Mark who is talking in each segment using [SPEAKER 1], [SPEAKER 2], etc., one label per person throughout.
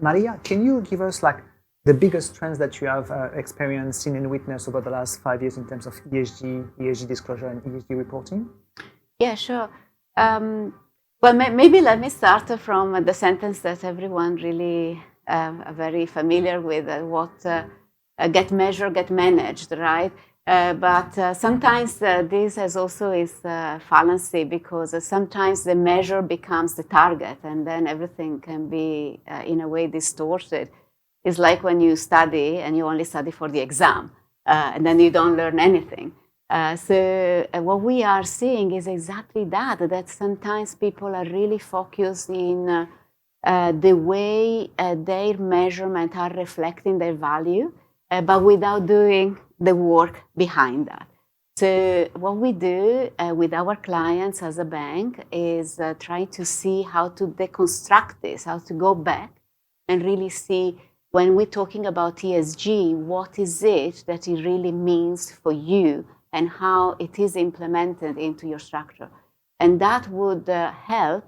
[SPEAKER 1] Maria, can you give us like the biggest trends that you have experienced, seen, and witnessed over the last 5 years in terms of ESG disclosure and ESG reporting?
[SPEAKER 2] Yeah, sure. Well, maybe let me start from the sentence that everyone really are very familiar with, what get measured, get managed, right? But sometimes this has also its fallacy, because sometimes the measure becomes the target, and then everything can be in a way distorted. It's like when you study and you only study for the exam, and then you don't learn anything. So what we are seeing is exactly that sometimes people are really focused in the way their measurement are reflecting their value, but without doing the work behind that. So what we do with our clients as a bank is try to see how to deconstruct this, how to go back and really see, when we're talking about ESG, what is it that it really means for you and how it is implemented into your structure. And that would help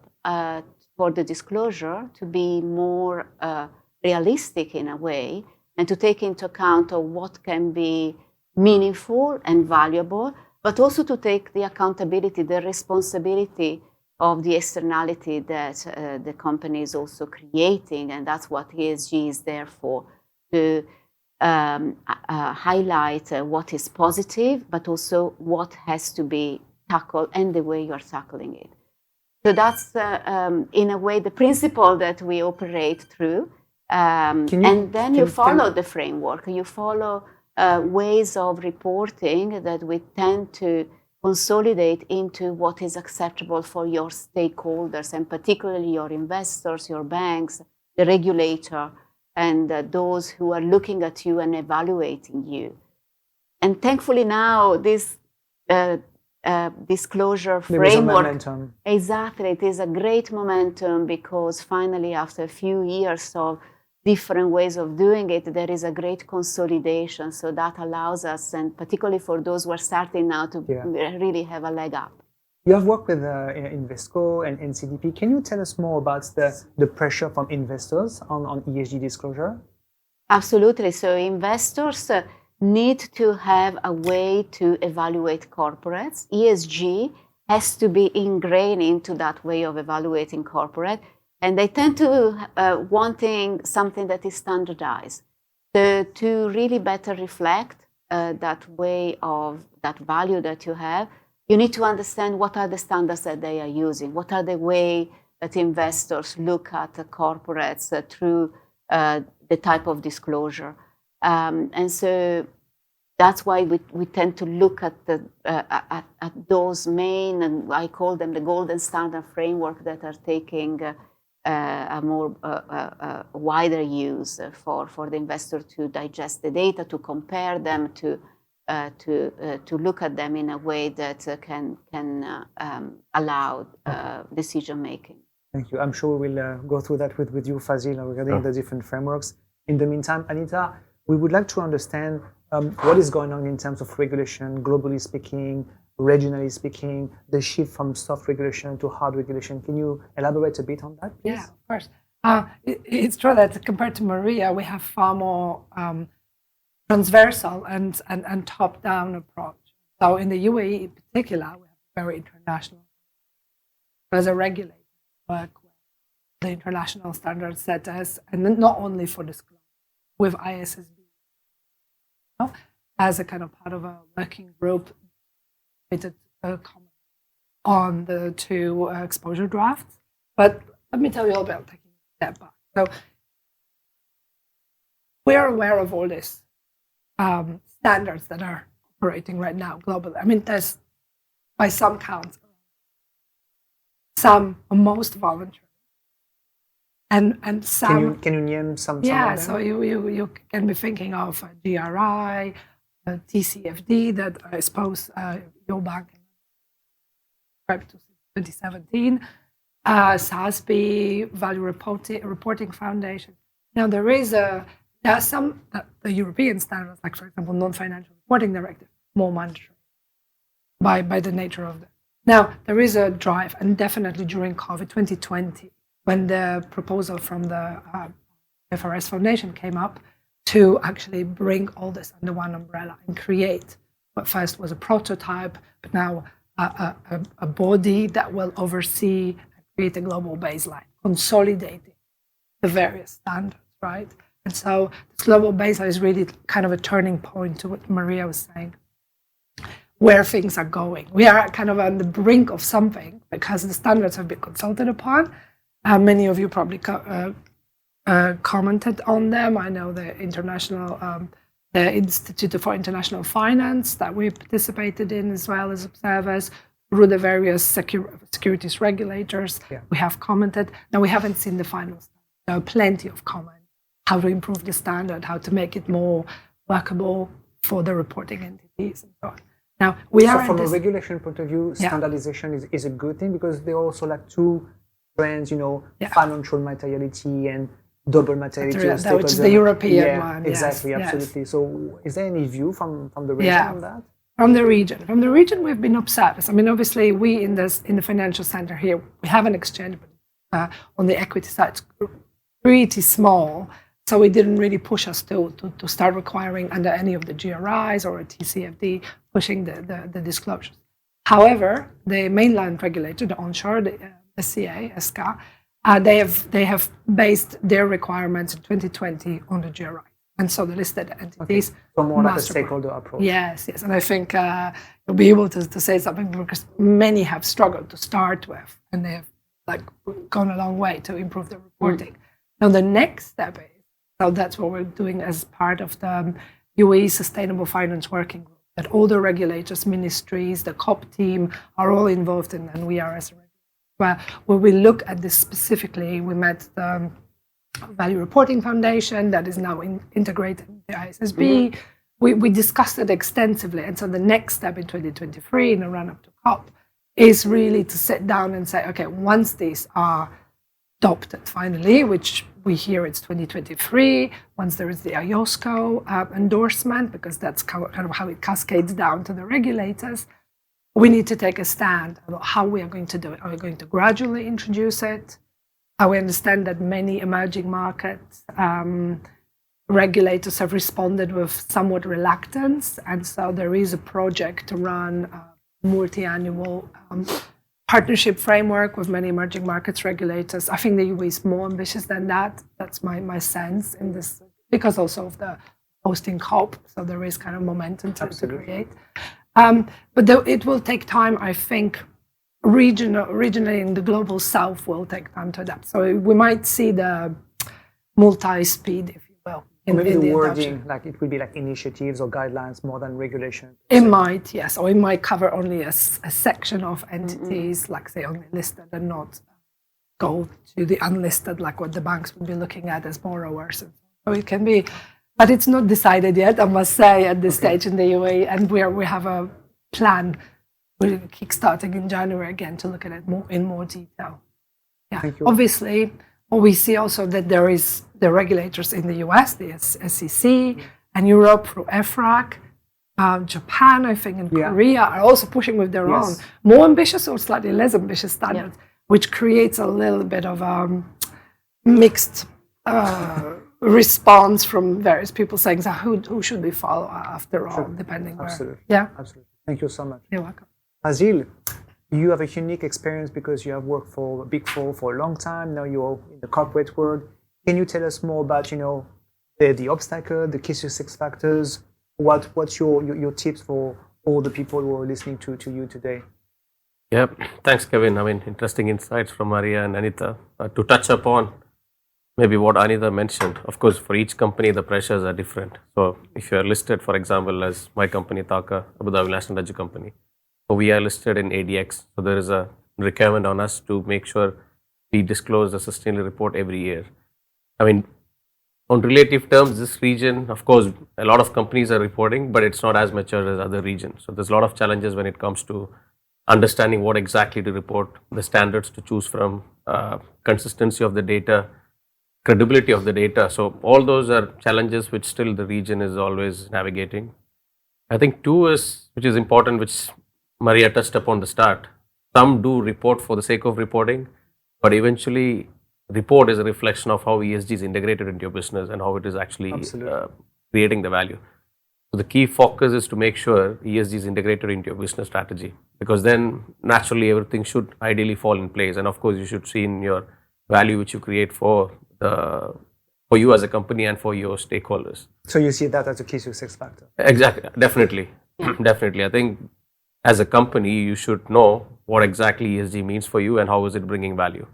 [SPEAKER 2] for the disclosure to be more realistic in a way, and to take into account of what can be meaningful and valuable, but also to take the accountability, the responsibility of the externality that the company is also creating. And that's what ESG is there for, to highlight what is positive, but also what has to be tackled and the way you're tackling it. So that's, in a way, the principle that we operate through. And then you follow the framework. You follow ways of reporting that we tend to consolidate into what is acceptable for your stakeholders, and particularly your investors, your banks, the regulator, and those who are looking at you and evaluating you. And thankfully now this disclosure framework,
[SPEAKER 1] momentum.
[SPEAKER 2] Exactly, it is a great momentum, because finally, after a few years of different ways of doing it, there is a great consolidation. So that allows us, and particularly for those who are starting now, to really have a leg up.
[SPEAKER 1] You have worked with Invesco and NCDP. Can you tell us more about the pressure from investors on ESG disclosure?
[SPEAKER 2] Absolutely. So investors need to have a way to evaluate corporates. ESG has to be ingrained into that way of evaluating corporate. And they tend to wanting something that is standardized. So to really better reflect that way of that value that you have, you need to understand what are the standards that they are using, what are the way that investors look at the corporates through the type of disclosure. And so that's why we tend to look at at those main, and I call them the golden standard framework, that are taking a more wider use for the investor to digest the data, to compare them, to look at them in a way that can allow decision making.
[SPEAKER 1] Thank you. I'm sure we will go through that with you, Fazil, regarding the different frameworks. In the meantime, Anita, we would like to understand what is going on in terms of regulation, globally speaking, regionally speaking, the shift from soft regulation to hard regulation. Can you elaborate a bit on that, please?
[SPEAKER 3] Yeah, of course. It's true that compared to Maria, we have far more transversal and top-down approach. So in the UAE in particular, we have very international. As a regulator, work with the international standard setters, and not only for disclosure, with ISSB, as a kind of part of a working group on the two exposure drafts. But let me tell you about taking a step back. So we're aware of all these standards that are operating right now globally. I mean, there's, by some counts, some are most voluntary, and some.
[SPEAKER 1] Can you name some?
[SPEAKER 3] Yeah, so you can be thinking of GRI, TCFD, that I suppose your bank subscribed to 2017, SASB, Value Reporting Foundation. Now there are some the European standards, like for example, non-financial reporting directive, more mandatory by the nature of it. Now there is a drive, and definitely during COVID 2020, when the proposal from the IFRS Foundation came up to actually bring all this under one umbrella and create what first was a prototype, but now a body that will oversee and create a global baseline, consolidating the various standards, right? And so this global baseline is really kind of a turning point to what Maria was saying, where things are going. We are kind of on the brink of something because the standards have been consulted upon. Many of you probably commented on them. I know the the Institute for International Finance that we participated in as well as observers through the various securities regulators.
[SPEAKER 1] Yeah.
[SPEAKER 3] We have commented. Now we haven't seen the final standard. There are plenty of comments, how to improve the standard, how to make it more workable for the reporting entities and so on. Now we are
[SPEAKER 1] from a regulation point of view, standardization is a good thing because there are also like two trends, financial materiality and double materiality.
[SPEAKER 3] Which is the European one.
[SPEAKER 1] Exactly,
[SPEAKER 3] yes,
[SPEAKER 1] absolutely. Yes. So is there any view from the region on that?
[SPEAKER 3] From the region, we've been observers. I mean, obviously, we in the financial center here, we have an exchange, but on the equity side, it's pretty small. So it didn't really push us to start requiring under any of the GRIs or a TCFD, pushing the disclosures. However, the mainland regulator, the onshore, the SCA, they have based their requirements in 2020 on the GRI. And so the listed entities.
[SPEAKER 1] Okay. So more like a stakeholder approach.
[SPEAKER 3] Yes. And I think you'll be able to say something because many have struggled to start with, and they have gone a long way to improve the reporting. Now the next step is, so that's what we're doing as part of the UAE Sustainable Finance Working Group, that all the regulators, ministries, the COP team are all involved in, and we are as a regulator. Where we look at this specifically, we met the Value Reporting Foundation that is now integrated in the ISSB. We discussed it extensively, and so the next step in 2023, in the run-up to COP, is really to sit down and say, okay, once these are adopted finally, which we hear it's 2023, once there is the IOSCO endorsement, because that's kind of how it cascades down to the regulators, we need to take a stand about how we are going to do it. Are we going to gradually introduce it? We understand that many emerging markets regulators have responded with somewhat reluctance, and so there is a project to run a multi-annual partnership framework with many emerging markets regulators. I think the UAE is more ambitious than that. That's my sense in this, because also of the hosting COP, so there is kind of momentum to create. But it will take time, I think. Regionally in the global south will take time to adapt. So we might see the multi-speed, if you will.
[SPEAKER 1] Maybe the wording, like it will be like initiatives or guidelines more than regulation.
[SPEAKER 3] It might, yes. Or it might cover only a section of entities, like say only listed, and not go to the unlisted, like what the banks would be looking at as borrowers. So it can be, but it's not decided yet, I must say, at this stage in the UAE. And we have a plan. We're kickstarting in January again to look at it in more detail. Yeah,
[SPEAKER 1] thank you.
[SPEAKER 3] Obviously, we see also that there is the regulators in the US, the SEC, and Europe through EFRAG. Japan, I think, and Korea are also pushing with their own more ambitious or slightly less ambitious standards, which creates a little bit of a mixed response from various people saying, so who should we follow after all, depending
[SPEAKER 1] Absolutely.
[SPEAKER 3] where. Yeah.
[SPEAKER 1] Absolutely. Thank you so much.
[SPEAKER 3] You're welcome.
[SPEAKER 1] Fazil, you have a unique experience because you have worked for Big Four for a long time. Now you're in the corporate world. Can you tell us more about, the obstacle, the key success factors? What's your tips for all the people who are listening to you today?
[SPEAKER 4] Yeah, thanks, Kevin. I mean, interesting insights from Maria and Anita. To touch upon maybe what Anita mentioned, of course, for each company, the pressures are different. So if you are listed, for example, as my company, TAQA, Abu Dhabi National Energy Company, so we are listed in ADX. So there is a requirement on us to make sure we disclose the sustainability report every year. I mean, on relative terms, this region, of course, a lot of companies are reporting, but it's not as mature as other regions. So there's a lot of challenges when it comes to understanding what exactly to report, the standards to choose from, consistency of the data, credibility of the data. So all those are challenges which still the region is always navigating. I think two is, which is important, which Maria touched upon the start. Some do report for the sake of reporting, but eventually report is a reflection of how ESG is integrated into your business and how it is actually creating the value. So the key focus is to make sure ESG is integrated into your business strategy, because then naturally everything should ideally fall in place. And of course, you should see in your value which you create for you as a company and for your stakeholders.
[SPEAKER 1] So you see that as a key success factor.
[SPEAKER 4] Exactly, definitely, definitely. I think as a company, you should know what exactly ESG means for you and how is it bringing value.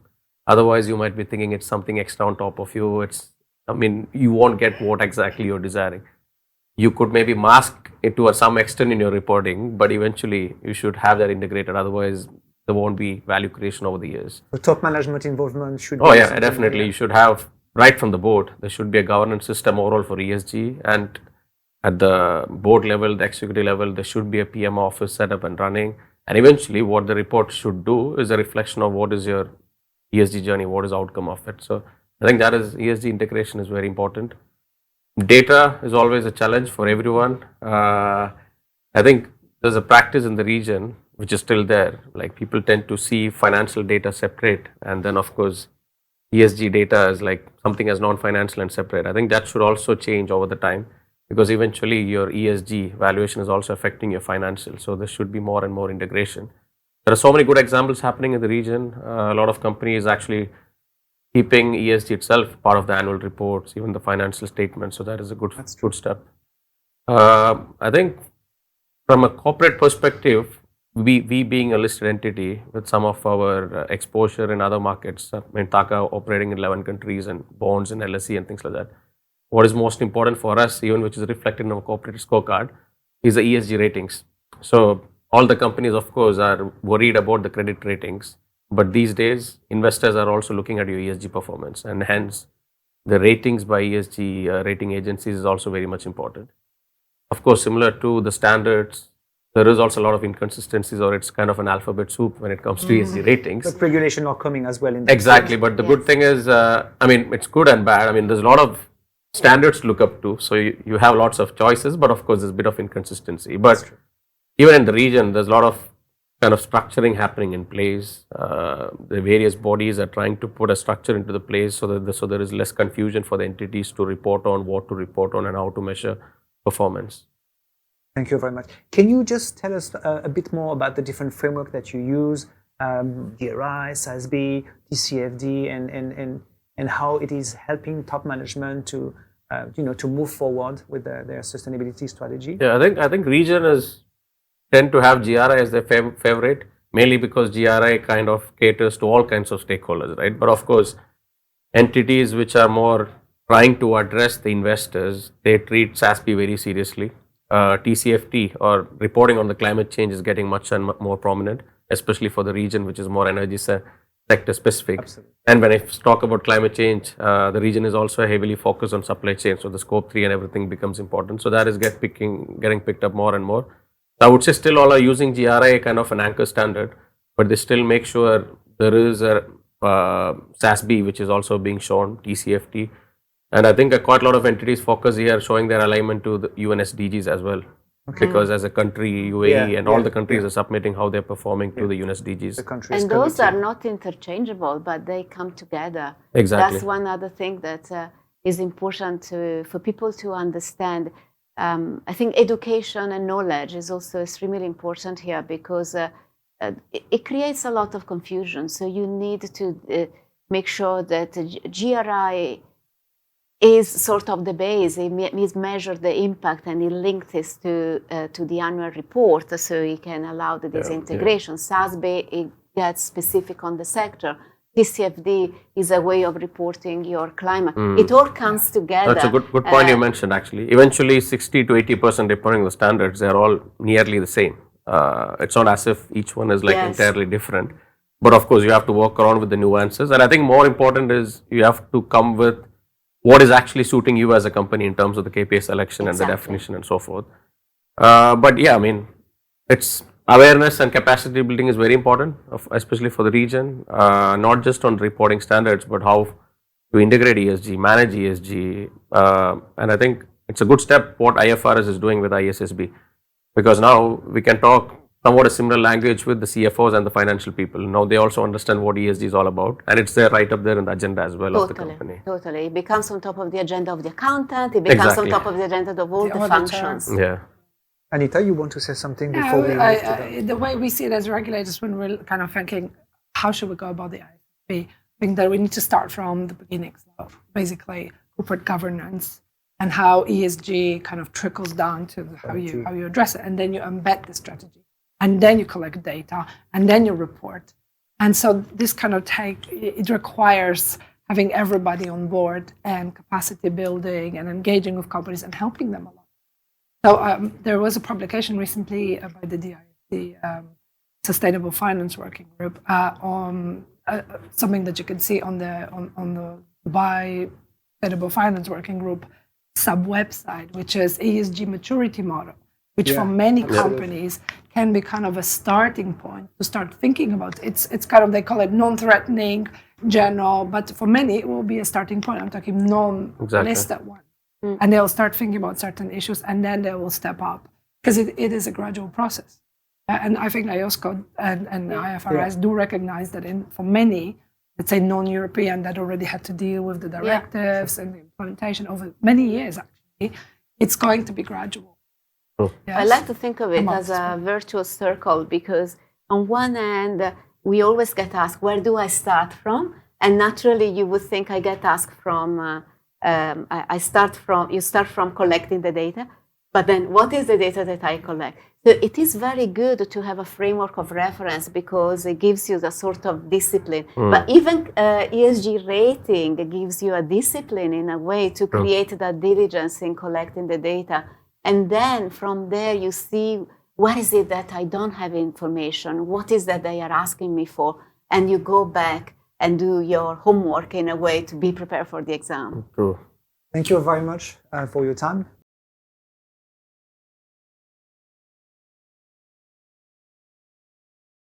[SPEAKER 4] Otherwise, you might be thinking it's something extra on top of you. You won't get what exactly you're desiring. You could maybe mask it to some extent in your reporting, but eventually you should have that integrated. Otherwise, there won't be value creation over the years.
[SPEAKER 1] The top management involvement should be.
[SPEAKER 4] Oh yeah, definitely. You should have right from the board. There should be a governance system overall for ESG, and at the board level, the executive level, there should be a PM office set up and running. And eventually, what the report should do is a reflection of what is your ESG journey, what is the outcome of it. So I think that is ESG integration is very important. Data is always a challenge for everyone. I think there's a practice in the region which is still there. Like people tend to see financial data separate, and then of course ESG data is like something as non-financial and separate. I think that should also change over the time, because eventually your ESG valuation is also affecting your financial. So there should be more and more integration. There are so many good examples happening in the region. A lot of companies actually keeping ESG itself part of the annual reports, even the financial statements. So that is a good step. I think from a corporate perspective, we being a listed entity with some of our exposure in other markets, TAQA operating in 11 countries and bonds and LSE and things like that. What is most important for us, even which is reflected in our corporate scorecard, is the ESG ratings. So all the companies, of course, are worried about the credit ratings. But these days, investors are also looking at your ESG performance, and hence the ratings by ESG rating agencies is also very much important. Of course, similar to the standards, there is also a lot of inconsistencies, or it's kind of an alphabet soup when it comes to ESG ratings.
[SPEAKER 1] But regulation are coming as well.
[SPEAKER 4] Exactly, but the good thing is, it's good and bad. There's a lot of standards to look up to, so you have lots of choices, but of course there's a bit of inconsistency. But even in the region, there's a lot of kind of structuring happening in place. The various bodies are trying to put a structure into the place so that there is less confusion for the entities to report on, what to report on, and how to measure performance.
[SPEAKER 1] Thank you very much. Can you just tell us a bit more about the different framework that you use, DRI, SASB, TCFD, and how it is helping top management to move forward with their sustainability strategy?
[SPEAKER 4] Yeah, I think region tend to have GRI as their favorite, mainly because GRI kind of caters to all kinds of stakeholders, right? But of course, entities which are more trying to address the investors, they treat SASB very seriously. TCFD, or reporting on the climate change, is getting much and more prominent, especially for the region which is more energy sector specific.
[SPEAKER 1] Absolutely.
[SPEAKER 4] And when I talk about climate change, the region is also heavily focused on supply chain, so the scope 3 and everything becomes important. So that is getting picked up more and more. I would say still all are using GRI kind of an anchor standard, but they still make sure there is a SASB which is also being shown, TCFD. And I think quite a lot of entities focus here showing their alignment to the UN SDGs as well. Okay. Because as a country, UAE all the countries are submitting how they're performing to the UN SDGs.
[SPEAKER 2] And those are not interchangeable, but they come together.
[SPEAKER 4] Exactly.
[SPEAKER 2] That's one other thing that is important for people to understand. I think education and knowledge is also extremely important here, because it creates a lot of confusion. So you need to make sure that GRI is sort of the base. It measure the impact and it links this to the annual report, so it can allow this integration. SASB, it gets specific on the sector. TCFD is a way of reporting your climate. It all comes together.
[SPEAKER 4] That's a good point you mentioned, actually. Eventually, 60 to 80% reporting the standards, they're all nearly the same. It's not as if each one is entirely different. But of course, you have to work around with the nuances. And I think more important is you have to come with what is actually suiting you as a company in terms of the KPI selection and the definition and so forth. But it's awareness and capacity building is very important, especially for the region, not just on reporting standards, but how to integrate ESG, manage ESG. And I think it's a good step what IFRS is doing with ISSB, because now we can talk somewhat a similar language with the CFOs and the financial people. Now they also understand what ESG is all about, and it's there right up there in the agenda as well of the company.
[SPEAKER 2] Totally. It becomes on top of the agenda of the accountant. It becomes on top of the agenda of all the functions.
[SPEAKER 4] Yeah.
[SPEAKER 1] Anita, you want to say something before we move to
[SPEAKER 3] the way we see it as regulators, when we're kind of thinking, how should we go about the ISP? I think that we need to start from the beginning. So basically, corporate governance and how ESG kind of trickles down to how you address it, and then you embed the strategy, and then you collect data, and then you report. And so this kind of it requires having everybody on board and capacity building and engaging with companies and helping them a lot. So there was a publication recently by the DFSA Sustainable Finance Working Group on something that you can see on the Dubai Sustainable Finance Working Group sub-website, which is ESG maturity model, which for many companies can be kind of a starting point to start thinking about. It's kind of, they call it non-threatening, general, but for many it will be a starting point. I'm talking non-listed one. And they'll start thinking about certain issues, and then they will step up, because it is a gradual process. And I think IOSCO and IFRS do recognize that for many, let's say non-European, that already had to deal with the directives and the implementation over many years, actually, it's going to be gradual. Yes.
[SPEAKER 2] I like to think of it as a virtuous circle, because on one end, we always get asked, where do I start from? And naturally, you would think I get asked from, you start from collecting the data, but then what is the data that I collect? So it is very good to have a framework of reference, because it gives you the sort of discipline. But even ESG rating gives you a discipline in a way to create that diligence in collecting the data. And then from there, you see, what is it that I don't have information? What is that they are asking me for? And you go back and do your homework in a way to be prepared for the exam.
[SPEAKER 1] Thank you very much for your time.